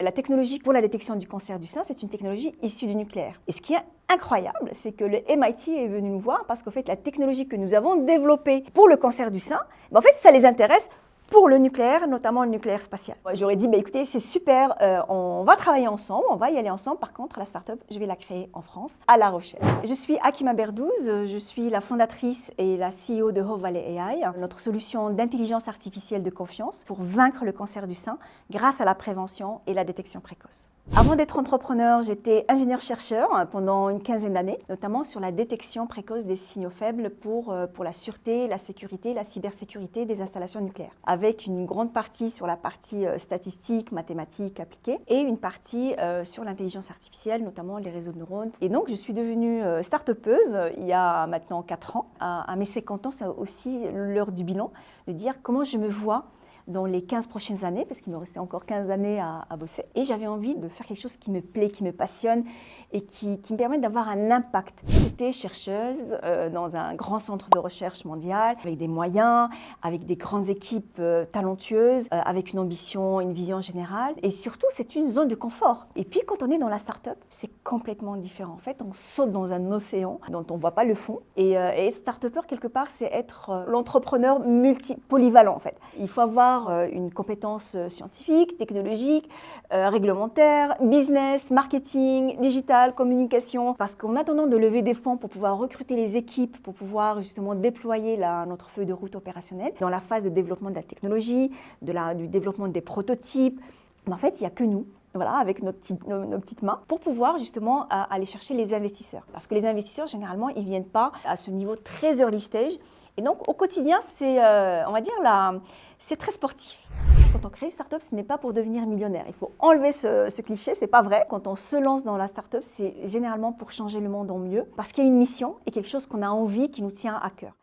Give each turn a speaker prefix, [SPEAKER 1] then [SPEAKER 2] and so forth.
[SPEAKER 1] La technologie pour la détection du cancer du sein, c'est une technologie issue du nucléaire. Et ce qui est incroyable, c'est que le MIT est venu nous voir parce qu'en fait, la technologie que nous avons développée pour le cancer du sein, en fait, ça les intéresse pour le nucléaire, notamment le nucléaire spatial. J'aurais dit, écoutez, c'est super, on va travailler ensemble, on va y aller ensemble. Par contre, la start-up, je vais la créer en France, à La Rochelle. Je suis Akima Berdouz, je suis la fondatrice et la CEO de Hope Valley AI, notre solution d'intelligence artificielle de confiance pour vaincre le cancer du sein grâce à la prévention et la détection précoce. Avant d'être entrepreneur, j'étais ingénieur-chercheur pendant une quinzaine d'années, notamment sur la détection précoce des signaux faibles pour la sûreté, la sécurité, la cybersécurité des installations nucléaires, avec une grande partie sur la partie statistique, mathématiques appliquées, et une partie sur l'intelligence artificielle, notamment les réseaux de neurones. Et donc, je suis devenue start-upeuse il y a maintenant 4 ans. À mes 50 ans, c'est aussi l'heure du bilan, de dire comment je me vois dans les 15 prochaines années, parce qu'il me restait encore 15 années à bosser. Et j'avais envie de faire quelque chose qui me plaît, qui me passionne et qui me permet d'avoir un impact. J'étais chercheuse dans un grand centre de recherche mondial, avec des moyens, avec des grandes équipes talentueuses, avec une ambition, une vision générale. Et surtout, c'est une zone de confort. Et puis, quand on est dans la start-up, c'est complètement différent. En fait, on saute dans un océan dont on ne voit pas le fond. Et start-upper, quelque part, c'est être l'entrepreneur polyvalent, en fait. Il faut avoir une compétence scientifique, technologique, réglementaire, business, marketing, digital, communication. Parce qu'en attendant de lever des fonds pour pouvoir recruter les équipes, pour pouvoir justement déployer notre feuille de route opérationnelle, dans la phase de développement de la technologie, du développement des prototypes, en fait, il n'y a que nous. Voilà, avec nos petites mains, pour pouvoir justement aller chercher les investisseurs. Parce que les investisseurs, généralement, ils ne viennent pas à ce niveau très early stage. Et donc, au quotidien, c'est, on va dire, c'est très sportif. Quand on crée une start-up, ce n'est pas pour devenir millionnaire. Il faut enlever ce cliché, c'est pas vrai. Quand on se lance dans la start-up, c'est généralement pour changer le monde en mieux, parce qu'il y a une mission et quelque chose qu'on a envie, qui nous tient à cœur.